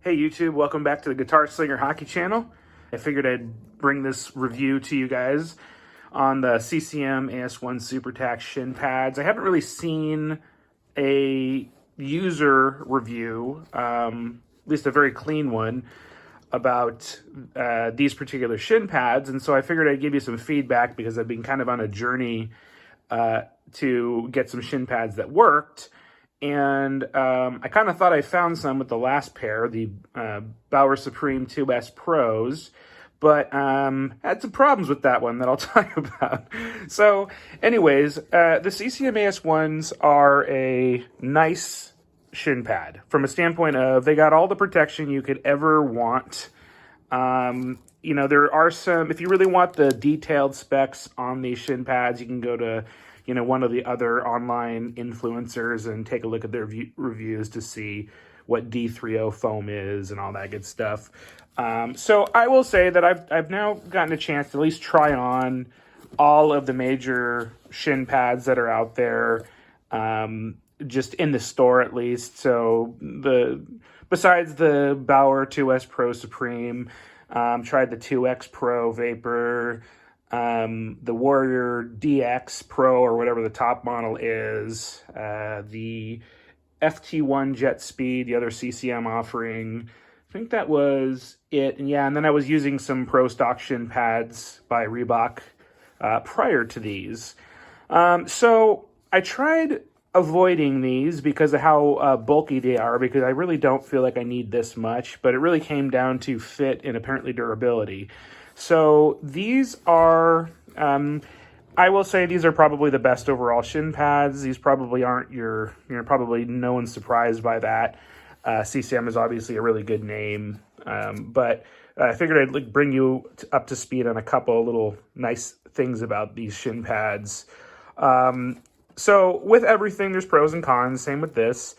Hey YouTube, welcome back to the Guitar Slinger Hockey channel. I figured I'd bring this review to you guys on the CCM AS1 SuperTac shin pads. I haven't really seen a user review, at least a very clean one, about these particular shin pads, and so I figured I'd give you some feedback because I've been kind of on a journey to get some shin pads that worked. And I kind of thought I found some with the last pair, the Bauer Supreme 2S Pros, but had some problems with that one that I'll tell you about. So anyways, the CCM AS1s are a nice shin pad from a standpoint of they got all the protection you could ever want. You know, there are some, if you really want the detailed specs on these shin pads, you can go to one of the other online influencers and take a look at their reviews to see what D30 foam is and all that good stuff. So I will say that I've now gotten a chance to at least try on all of the major shin pads that are out there, just in the store at least. So besides the Bauer 2S Pro Supreme, tried the 2X Pro Vapor, the Warrior DX Pro, or whatever the top model is, the FT1 Jet Speed, the other CCM offering. I think that was it. And yeah, and then I was using some Pro Stock shin pads by Reebok prior to these. So I tried avoiding these because of how bulky they are, because I really don't feel like I need this much, but it really came down to fit and apparently durability. So these are, I will say these are probably the best overall shin pads. These probably aren't probably no one's surprised by that. CCM is obviously a really good name, but I figured I'd bring you up to speed on a couple little nice things about these shin pads. So with everything, there's pros and cons, same with this.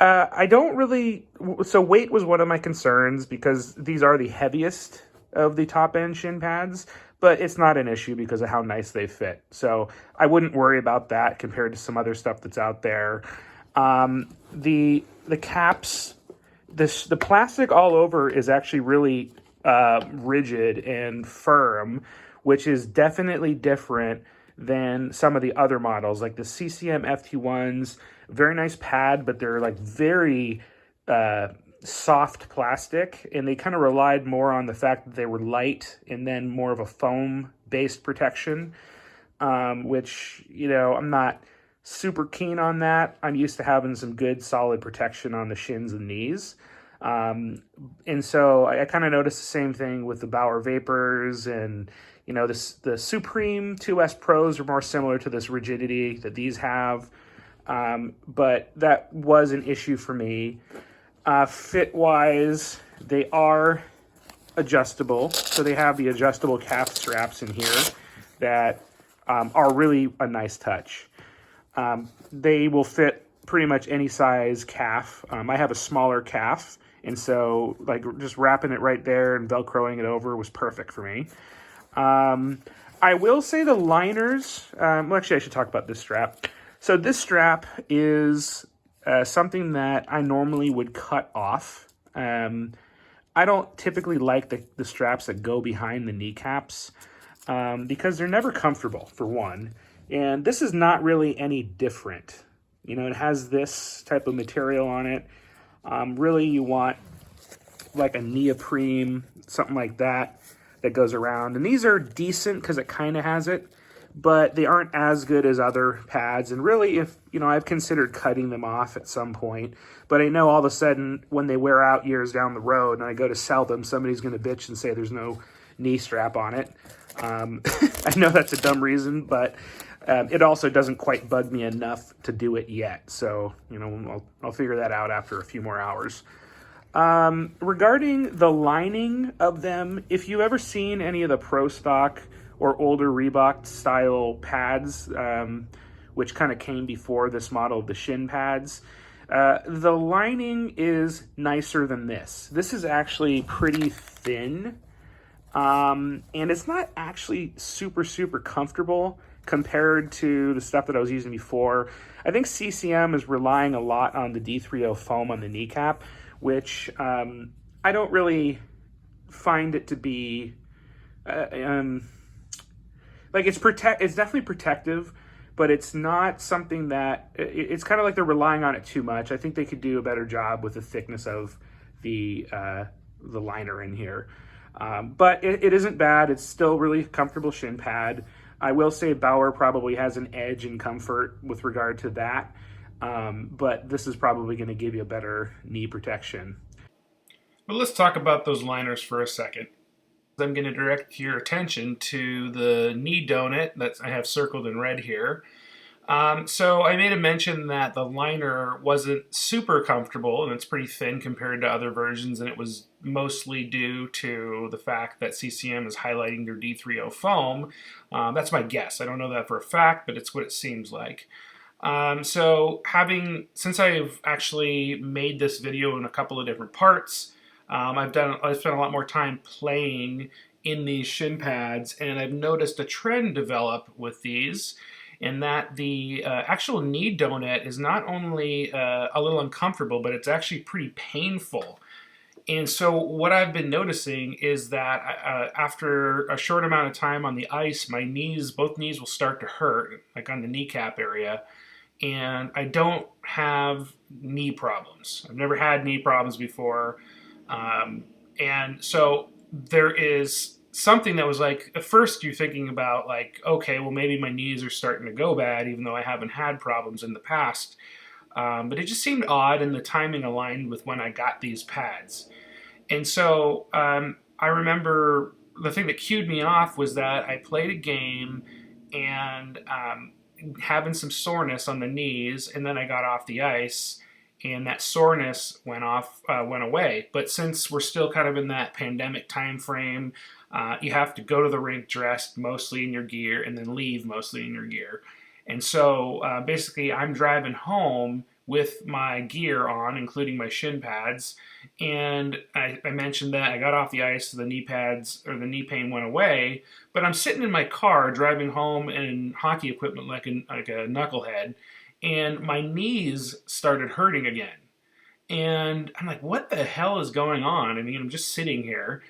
So weight was one of my concerns because these are the heaviest of the top-end shin pads, but it's not an issue because of how nice they fit. So I wouldn't worry about that compared to some other stuff that's out there. The caps, the plastic all over is actually really rigid and firm, which is definitely different than some of the other models, like the CCM FT1s. Very nice pad, but they're like very soft plastic, and they kind of relied more on the fact that they were light and then more of a foam based protection, which I'm not super keen on that. I'm used to having some good solid protection on the shins and knees, and so I kind of noticed the same thing with the Bauer Vapors, and the Supreme 2S Pros are more similar to this rigidity that these have, but that was an issue for me. Fit-wise, they are adjustable. So they have the adjustable calf straps in here that are really a nice touch. They will fit pretty much any size calf. I have a smaller calf, and so just wrapping it right there and Velcroing it over was perfect for me. I will say the liners, well, actually I should talk about this strap. So this strap is something that I normally would cut off. I don't typically like the straps that go behind the kneecaps because they're never comfortable, for one. And this is not really any different. It has this type of material on it. Really, you want like a neoprene, something like that goes around. And these are decent because it kind of has it, but they aren't as good as other pads. And really, if I've considered cutting them off at some point, but I know all of a sudden when they wear out years down the road and I go to sell them, somebody's going to bitch and say there's no knee strap on it. I know that's a dumb reason, but it also doesn't quite bug me enough to do it yet. So, I'll figure that out after a few more hours. Regarding the lining of them, if you've ever seen any of the Pro Stock or older Reebok style pads, which kind of came before this model of the shin pads, the lining is nicer than this. This is actually pretty thin, and it's not actually super, super comfortable compared to the stuff that I was using before. I think CCM is relying a lot on the D30 foam on the kneecap, which I don't really find it to be uh, um, like it's definitely protective, but it's not something that it's kind of like they're relying on it too much. I think they could do a better job with the thickness of the liner in here. But it isn't bad. It's still really comfortable shin pad. I will say Bauer probably has an edge in comfort with regard to that. But this is probably going to give you a better knee protection. But let's talk about those liners for a second. I'm going to direct your attention to the knee donut that I have circled in red here. So I made a mention that the liner wasn't super comfortable and it's pretty thin compared to other versions, and it was mostly due to the fact that CCM is highlighting their D30 foam. That's my guess. I don't know that for a fact, but it's what it seems like. Since I've actually made this video in a couple of different parts, I've spent a lot more time playing in these shin pads, and I've noticed a trend develop with these, in that the actual knee donut is not only a little uncomfortable, but it's actually pretty painful. And so what I've been noticing is that after a short amount of time on the ice, both knees will start to hurt, like on the kneecap area, and I don't have knee problems. I've never had knee problems before. And so there is something that was like, at first you're thinking about, like, okay, well, maybe my knees are starting to go bad, even though I haven't had problems in the past. But it just seemed odd, and the timing aligned with when I got these pads. And so I remember the thing that cued me off was that I played a game and having some soreness on the knees, and then I got off the ice, and that soreness went away. But since we're still kind of in that pandemic time frame, you have to go to the rink dressed mostly in your gear and then leave mostly in your gear. And so basically, I'm driving home with my gear on, including my shin pads. And I mentioned that I got off the ice, so the knee pads or the knee pain went away. But I'm sitting in my car driving home in hockey equipment like a knucklehead, and my knees started hurting again. And I'm like, what the hell is going on? I mean, I'm just sitting here,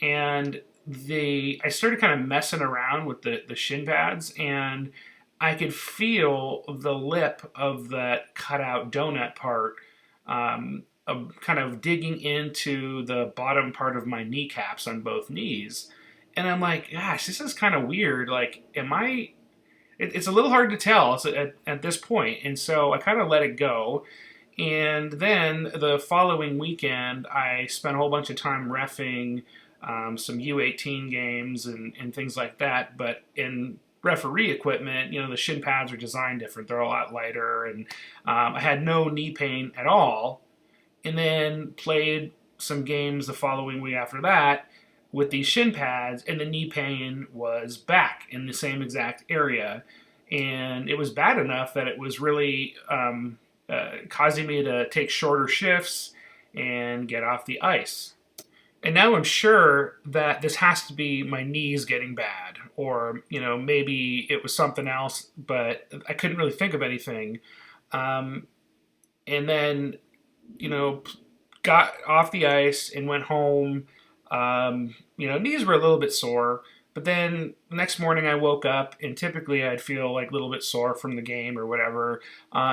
and I started kind of messing around with the shin pads, and I could feel the lip of that cutout donut part kind of digging into the bottom part of my kneecaps on both knees. And I'm like, gosh, this is kind of weird. Like, it's a little hard to tell at this point. And so I kind of let it go. And then the following weekend, I spent a whole bunch of time reffing some U18 games and things like that. But in referee equipment, the shin pads are designed different. They're a lot lighter. And I had no knee pain at all. And then played some games the following week after that with these shin pads, and the knee pain was back in the same exact area. And it was bad enough that it was really causing me to take shorter shifts and get off the ice. And now I'm sure that this has to be my knees getting bad, or maybe it was something else, but I couldn't really think of anything. Um, and then you know, got off the ice and went home. Knees were a little bit sore, but then the next morning I woke up, and typically I'd feel like a little bit sore from the game or whatever.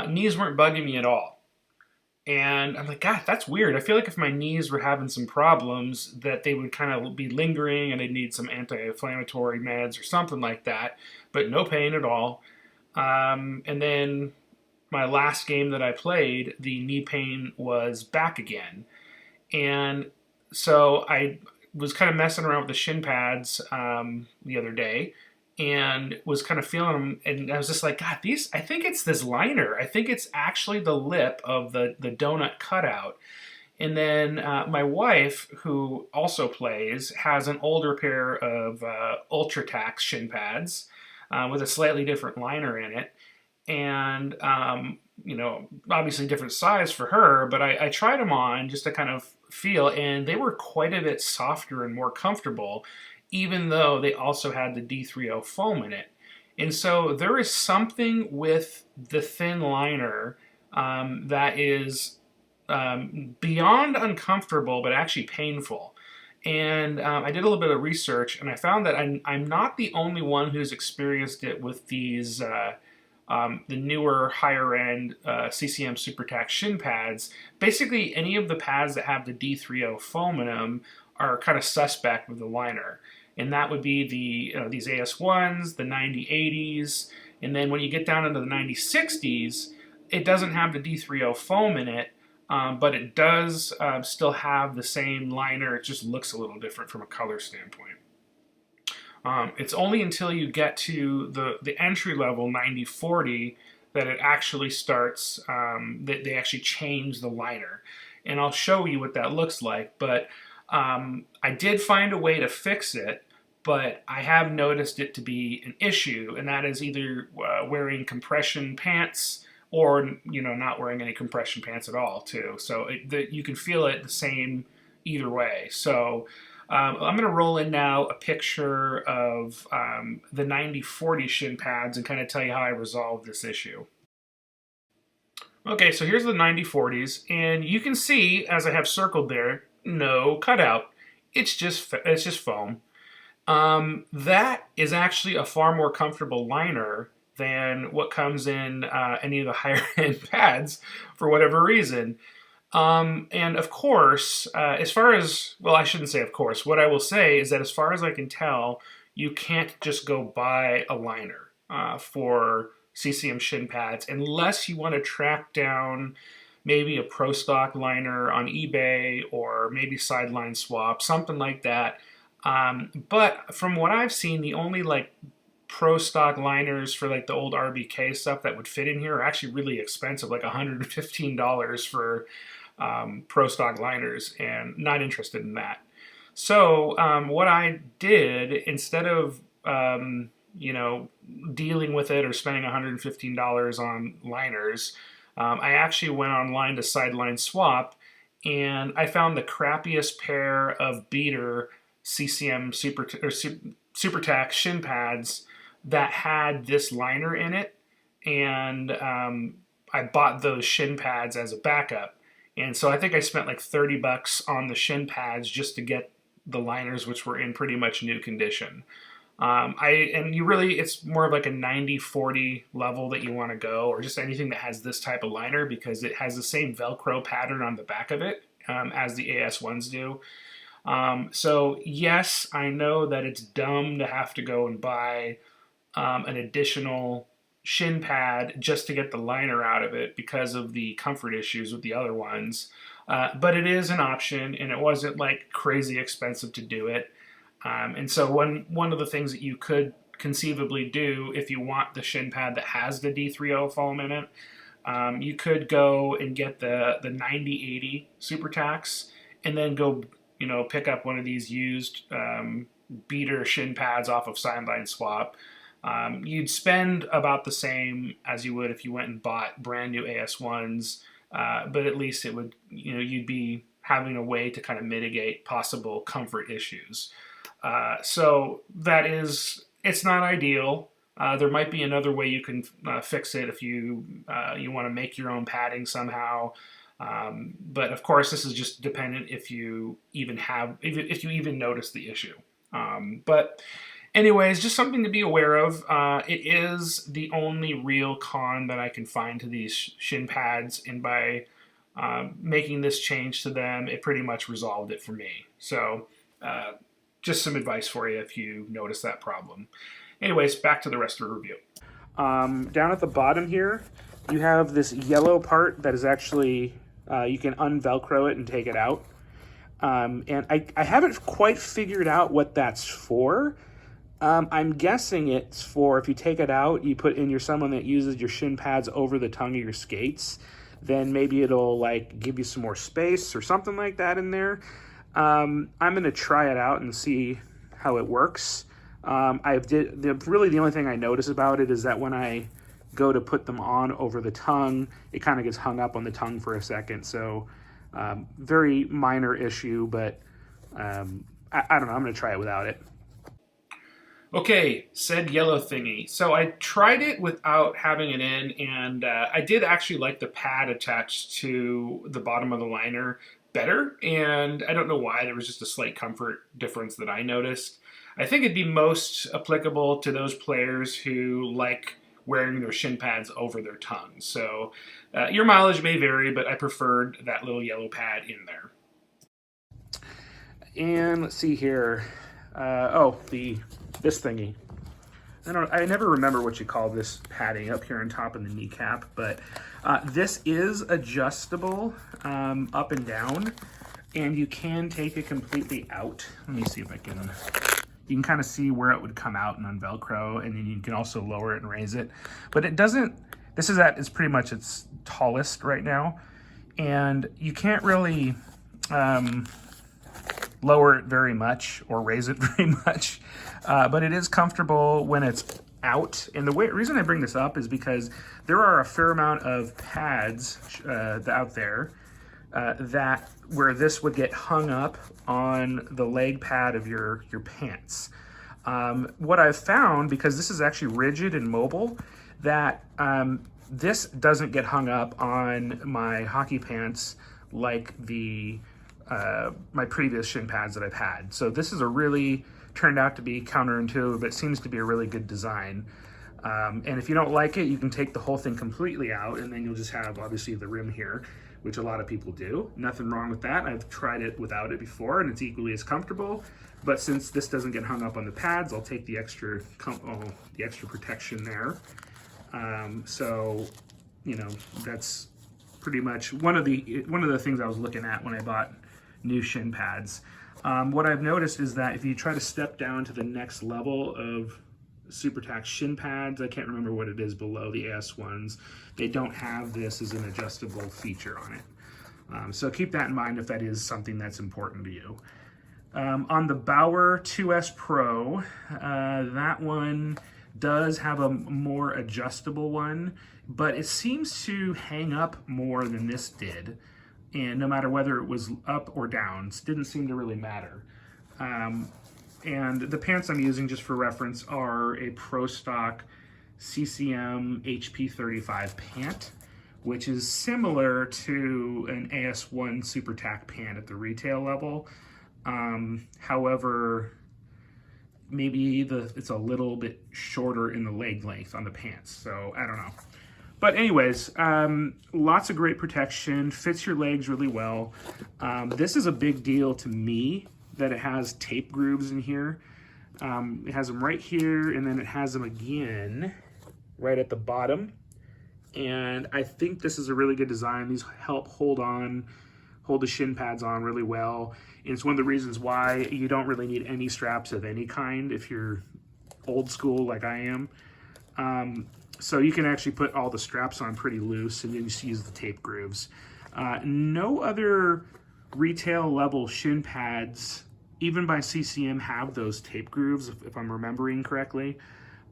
Knees weren't bugging me at all. And I'm like, God, that's weird. I feel like if my knees were having some problems, that they would kind of be lingering and I'd need some anti-inflammatory meds or something like that. But no pain at all. And then my last game that I played, the knee pain was back again. And so I was kind of messing around with the shin pads the other day, and was kind of feeling them. And I was just like, God, I think it's this liner. I think it's actually the lip of the donut cutout. And then my wife, who also plays, has an older pair of Ultratax shin pads with a slightly different liner in it, and obviously different size for her, but I tried them on just to kind of feel, and they were quite a bit softer and more comfortable, even though they also had the D30 foam in it. And so there is something with the thin liner that is beyond uncomfortable, but actually painful. And I did a little bit of research, and I found that I'm not the only one who's experienced it with these the newer, higher end CCM SuperTac shin pads. Basically, any of the pads that have the D30 foam in them are kind of suspect with the liner, and that would be these AS1s, the 9080s, and then when you get down into the 9060s, it doesn't have the D30 foam in it, but it does still have the same liner. It just looks a little different from a color standpoint. It's only until you get to the entry level 9040 that it actually starts, that they actually change the liner. And I'll show you what that looks like. But I did find a way to fix it, but I have noticed it to be an issue, and that is either wearing compression pants or not wearing any compression pants at all too. So you can feel it the same either way. So I'm going to roll in now a picture of the 9040 shin pads and kind of tell you how I resolved this issue. Okay, so here's the 9040s, and you can see, as I have circled there, no cutout. It's just foam. That is actually a far more comfortable liner than what comes in any of the higher end pads for whatever reason. And of course, as far as, well, I shouldn't say of course. What I will say is that as far as I can tell, you can't just go buy a liner for CCM shin pads unless you want to track down maybe a pro stock liner on eBay or maybe sideline swap, something like that. But from what I've seen, the only like pro stock liners for like the old RBK stuff that would fit in here are actually really expensive, like $115 for pro stock liners, and not interested in that. So what I did, instead of dealing with it or spending $115 on liners, I actually went online to Sideline Swap, and I found the crappiest pair of beater CCM SuperTac shin pads that had this liner in it, and I bought those shin pads as a backup. And so I think I spent like $30 on the shin pads just to get the liners, which were in pretty much new condition. It's more of like a 90-40 level that you want to go, or just anything that has this type of liner, because it has the same Velcro pattern on the back of it as the AS1s do. So yes, I know that it's dumb to have to go and buy an additional shin pad just to get the liner out of it because of the comfort issues with the other ones. But it is an option, and it wasn't like crazy expensive to do it. And so one of the things that you could conceivably do if you want the shin pad that has the D30 foam in it, you could go and get the 9080 Super Tax, and then go pick up one of these used beater shin pads off of Sideline Swap. You'd spend about the same as you would if you went and bought brand new AS1s, but at least it would, you'd be having a way to kind of mitigate possible comfort issues. So it's not ideal. There might be another way you can fix it if you want to make your own padding somehow. But of course, this is just dependent if you even notice the issue. But anyways, just something to be aware of. It is the only real con that I can find to these shin pads, and by making this change to them, it pretty much resolved it for me. So just some advice for you if you notice that problem. Anyways, back to the rest of the review. Down at the bottom here, you have this yellow part that is actually, you can unvelcro it and take it out. And I haven't quite figured out what that's for. I'm guessing it's for, if you take it out, you put in, you're someone that uses your shin pads over the tongue of your skates, then maybe it'll like give you some more space or something like that in there. I'm going to try it out and see how it works. Really the only thing I notice about it is that when I go to put them on over the tongue, it kind of gets hung up on the tongue for a second. So very minor issue, but I don't know. I'm going to try it without it. Okay, said yellow thingy. So I tried it without having it in, and I did actually like the pad attached to the bottom of the liner better. And I don't know why, there was just a slight comfort difference that I noticed. I think it'd be most applicable to those players who like wearing their shin pads over their tongue. So your mileage may vary, but I preferred that little yellow pad in there. And let's see here. Oh, this thingy. I never remember what you call this padding up here on top of the kneecap, but this is adjustable up and down, and you can take it completely out. Let me see if I can. You can kind of see where it would come out and on Velcro, and then you can also lower it and raise it. But it doesn't. This is at it's pretty much its tallest right now, and you can't really lower it very much or raise it very much, but it is comfortable when it's out. And the reason I bring this up is because there are a fair amount of pads out there that where this would get hung up on the leg pad of your pants. What I've found, because this is actually rigid and mobile, that this doesn't get hung up on my hockey pants like my previous shin pads that I've had. So this is turned out to be counterintuitive, but it seems to be a really good design. And if you don't like it, you can take the whole thing completely out, and then you'll just have obviously the rim here, which a lot of people do. Nothing wrong with that. I've tried it without it before, and it's equally as comfortable. But since this doesn't get hung up on the pads, I'll take the extra protection there. So, that's pretty much one of the things I was looking at when I bought new shin pads. What I've noticed is that if you try to step down to the next level of SuperTax shin pads, I can't remember what it is below the AS1s, they don't have this as an adjustable feature on it. So keep that in mind if that is something that's important to you. On the Bauer 2S Pro, that one does have a more adjustable one, but it seems to hang up more than this did. And no matter whether it was up or down, it didn't seem to really matter. And the pants I'm using, just for reference, are a Pro Stock CCM HP35 pant, which is similar to an AS1 SuperTac pant at the retail level. However, maybe it's a little bit shorter in the leg length on the pants, so I don't know. But anyways, lots of great protection, fits your legs really well. This is a big deal to me that it has tape grooves in here. It has them right here, and then it has them again right at the bottom. And I think this is a really good design. These help hold the shin pads on really well. And it's one of the reasons why you don't really need any straps of any kind if you're old school like I am. So you can actually put all the straps on pretty loose and then just use the tape grooves. No other retail level shin pads, even by CCM, have those tape grooves, if I'm remembering correctly.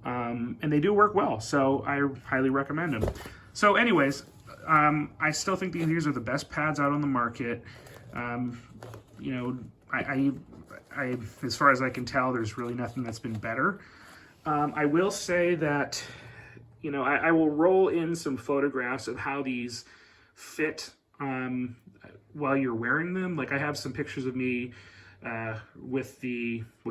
And they do work well, so I highly recommend them. So anyways, I still think these are the best pads out on the market. I as far as I can tell, there's really nothing that's been better. I will say that, I will roll in some photographs of how these fit while you're wearing them. Like I have some pictures of me with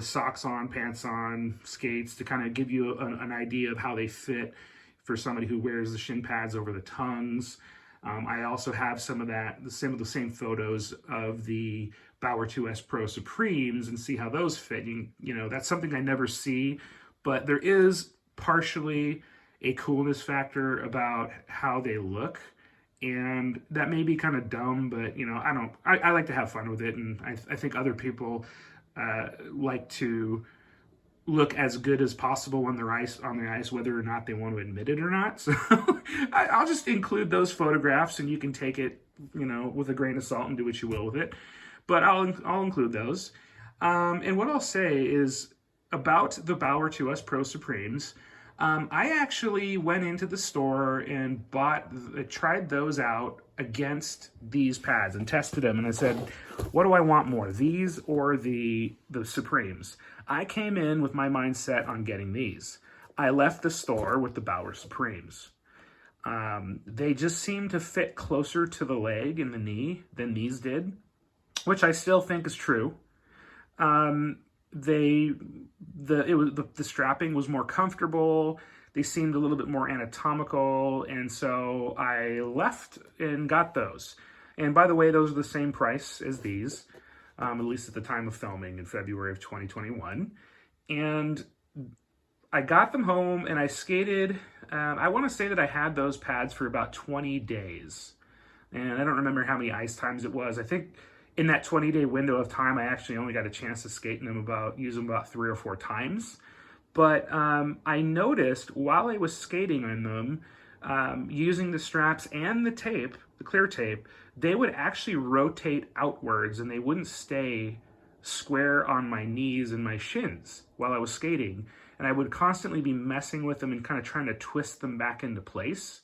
socks on, pants on, skates, to kind of give you an idea of how they fit for somebody who wears the shin pads over the tongues. I also have some of the same photos of the Bauer 2S Pro Supremes and see how those fit. That's something I never see, but there is partially a coolness factor about how they look. And that may be kind of dumb, but I like to have fun with it, and I think other people like to look as good as possible when they're on the ice, whether or not they want to admit it or not. So I'll just include those photographs, and you can take it, with a grain of salt and do what you will with it. But I'll include those. And what I'll say is about the Bauer 2S Pro Supremes. I actually went into the store and tried those out against these pads and tested them. And I said, what do I want more, these or the Supremes? I came in with my mindset on getting these. I left the store with the Bauer Supremes. They just seem to fit closer to the leg and the knee than these did, which I still think is true. They the strapping was more comfortable. They seemed a little bit more anatomical, and so I left and got those. And by the way, those are the same price as these, at least at the time of filming in February of 2021. And I got them home and I skated. I want to say that I had those pads for about 20 days. And I don't remember how many ice times it was. I think in that 20-day window of time, I actually only got a chance to use them about 3 or 4 times. But I noticed while I was skating in them, using the straps and the tape, the clear tape, they would actually rotate outwards and they wouldn't stay square on my knees and my shins while I was skating. And I would constantly be messing with them and kind of trying to twist them back into place.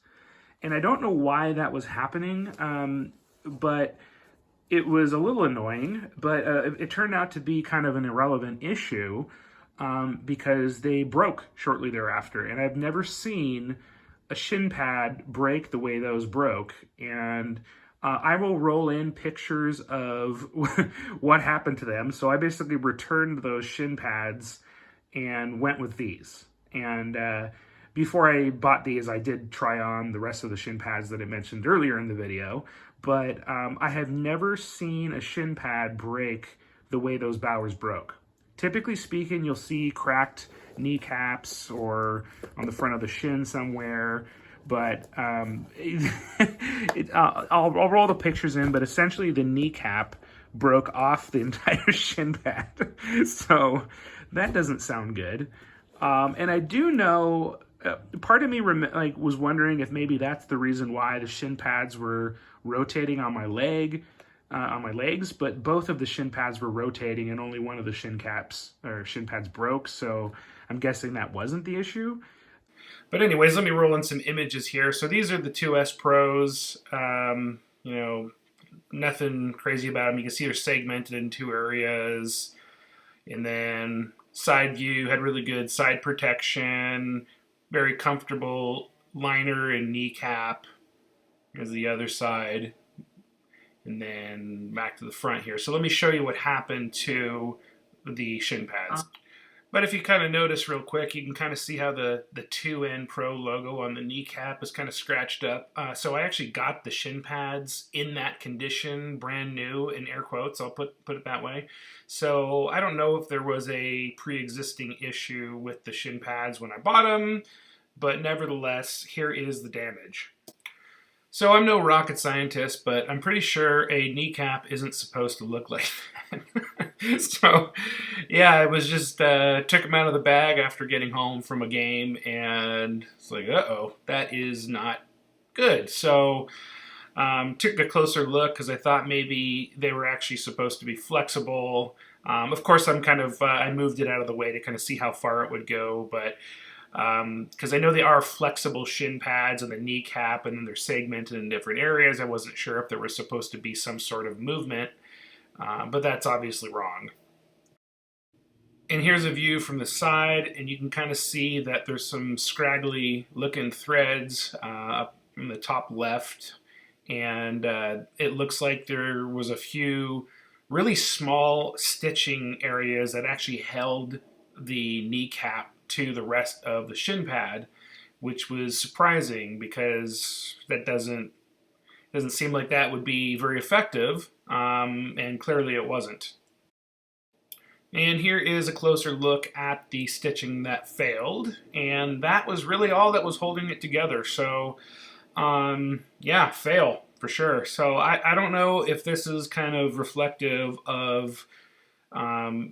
And I don't know why that was happening, but it was a little annoying. But it turned out to be kind of an irrelevant issue because they broke shortly thereafter. And I've never seen a shin pad break the way those broke. And I will roll in pictures of what happened to them. So I basically returned those shin pads and went with these. And before I bought these, I did try on the rest of the shin pads that I mentioned earlier in the video. But I have never seen a shin pad break the way those Bauers broke. Typically speaking, you'll see cracked kneecaps or on the front of the shin somewhere. But I'll roll the pictures in, but essentially the kneecap broke off the entire shin pad. So that doesn't sound good. And I do know, part of me was wondering if maybe that's the reason why the shin pads were rotating on my legs, but both of the shin pads were rotating and only one of the shin pads broke. So I'm guessing that wasn't the issue. But anyways, let me roll in some images here. So these are the 2S Pros. Nothing crazy about them. You can see they're segmented in two areas. And then side view had really good side protection, very comfortable liner and kneecap. Here's the other side. And then back to the front here. So let me show you what happened to the shin pads. But if you kind of notice real quick, you can kind of see how the 2N Pro logo on the kneecap is kind of scratched up. So I actually got the shin pads in that condition, brand new, in air quotes, I'll put it that way. So I don't know if there was a pre-existing issue with the shin pads when I bought them, but nevertheless, here is the damage. So I'm no rocket scientist, but I'm pretty sure a kneecap isn't supposed to look like that. So yeah, I was just took them out of the bag after getting home from a game, and it's like, uh-oh, that is not good. So took a closer look because I thought maybe they were actually supposed to be flexible. Of course, I moved it out of the way to kind of see how far it would go, but because I know they are flexible shin pads and the kneecap, and then they're segmented in different areas. I wasn't sure if there was supposed to be some sort of movement, but that's obviously wrong. And here's a view from the side, and you can kind of see that there's some scraggly looking threads up in the top left, and it looks like there was a few really small stitching areas that actually held the kneecap to the rest of the shin pad, which was surprising because that doesn't seem like that would be very effective, and clearly it wasn't. And here is a closer look at the stitching that failed, and that was really all that was holding it together. So yeah, fail for sure. So I don't know if this is kind of reflective of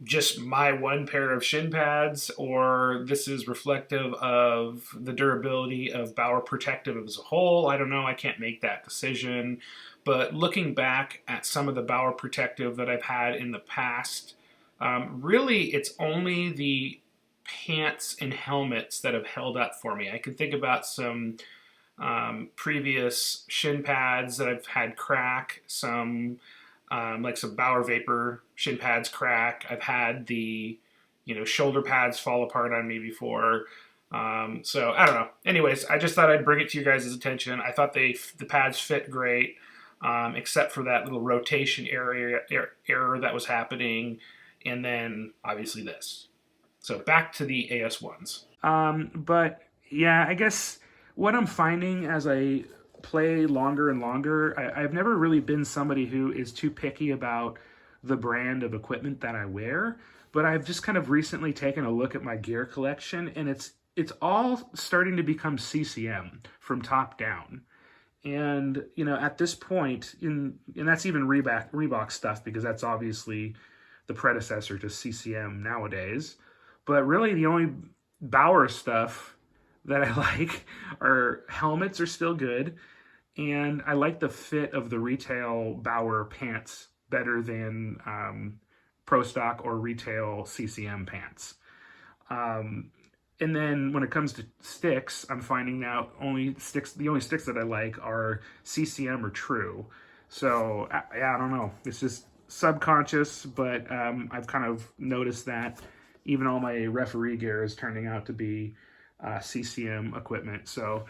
just my one pair of shin pads, or this is reflective of the durability of Bauer Protective as a whole. I don't know. I can't make that decision. But looking back at some of the Bauer Protective that I've had in the past, really it's only the pants and helmets that have held up for me. I can think about some previous shin pads that I've had crack, like some Bauer Vapor shin pads crack. I've had the shoulder pads fall apart on me before. So I don't know. Anyways, I just thought I'd bring it to you guys' attention. I thought the pads fit great, except for that little rotation error that was happening, and then obviously this. So back to the AS1s. But yeah, I guess what I'm finding as I play longer and longer, I've never really been somebody who is too picky about the brand of equipment that I wear. But I've just kind of recently taken a look at my gear collection, and it's all starting to become CCM from top down. And at this point, and that's even Reebok stuff because that's obviously the predecessor to CCM nowadays. But really, the only Bauer stuff that I like are helmets are still good, and I like the fit of the retail Bauer pants better than Pro Stock or retail CCM pants. Um, and then when it comes to sticks, I'm finding now the only sticks that I like are CCM or True. So I don't know. It's just subconscious, but I've kind of noticed that even all my referee gear is turning out to be CCM equipment. So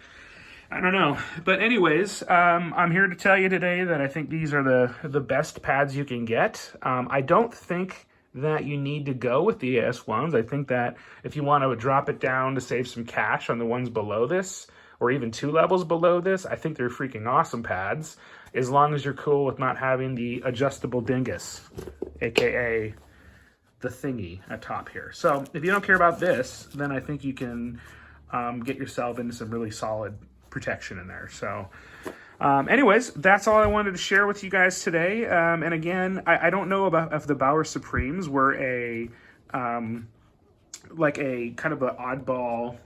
I don't know. But anyways, I'm here to tell you today that I think these are the best pads you can get. I don't think that you need to go with the AS1s. I think that if you want to drop it down to save some cash on the ones below this, or even 2 levels below this, I think they're freaking awesome pads, as long as you're cool with not having the adjustable dingus, aka the thingy at top here. So if you don't care about this, then I think you can get yourself into some really solid protection in there. So anyways, that's all I wanted to share with you guys today. And again, I don't know about if the Bauer Supremes were like a kind of an oddball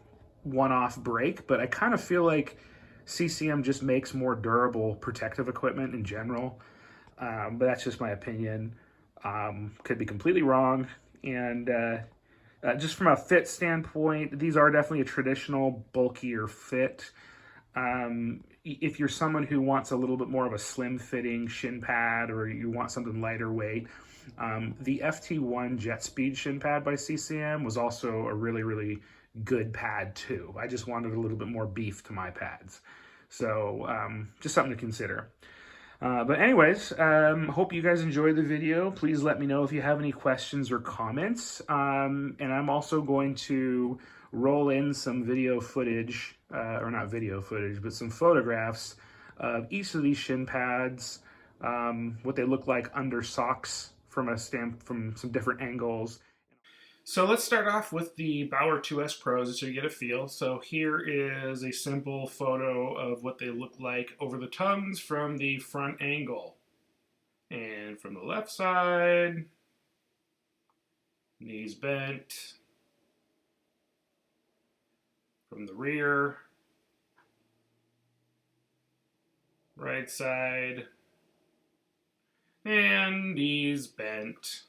one-off break, but I kind of feel like CCM just makes more durable protective equipment in general. But that's just my opinion. Could be completely wrong. And just from a fit standpoint, these are definitely a traditional, bulkier fit. If you're someone who wants a little bit more of a slim fitting shin pad or you want something lighter weight, the FT1 Jet Speed shin pad by CCM was also a really, really good pad too. I just wanted a little bit more beef to my pads. So just something to consider. But anyways, hope you guys enjoyed the video. Please let me know if you have any questions or comments. And I'm also going to roll in some video footage, or not video footage, but some photographs of each of these shin pads, what they look like under socks from some different angles. So let's start off with the Bauer 2S Pros so you get a feel. So here is a simple photo of what they look like over the tongues from the front angle. And from the left side, knees bent. From the rear, right side, and knees bent.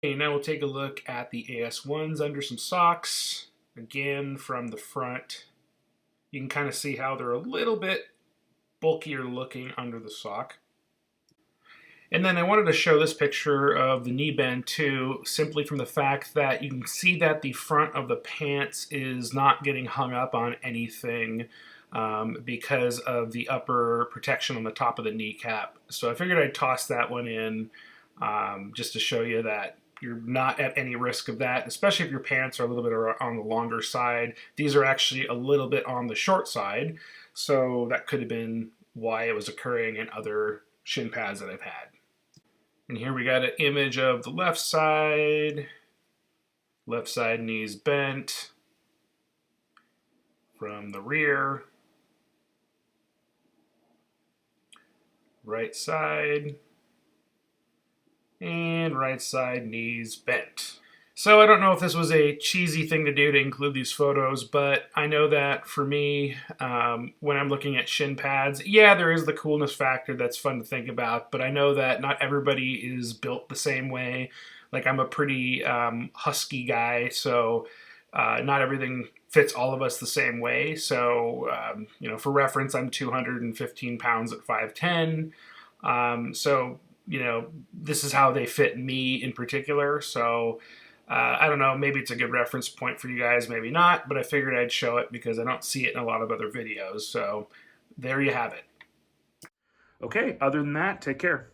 Okay, now we'll take a look at the AS1s under some socks. Again, from the front, you can kind of see how they're a little bit bulkier looking under the sock. And then I wanted to show this picture of the knee bend too, simply from the fact that you can see that the front of the pants is not getting hung up on anything because of the upper protection on the top of the kneecap. So I figured I'd toss that one in just to show you that you're not at any risk of that, especially if your pants are a little bit on the longer side. These are actually a little bit on the short side, so that could have been why it was occurring in other shin pads that I've had. And here we got an image of the left side knees bent from the rear, right side, and right side knees bent. So I don't know if this was a cheesy thing to do to include these photos, but I know that for me, when I'm looking at shin pads, yeah, there is the coolness factor that's fun to think about, but I know that not everybody is built the same way. Like I'm a pretty husky guy, so not everything fits all of us the same way. So, for reference, I'm 215 pounds at 5'10". So this is how they fit me in particular. So I don't know, maybe it's a good reference point for you guys, maybe not, but I figured I'd show it because I don't see it in a lot of other videos. So there you have it. Okay, other than that, take care.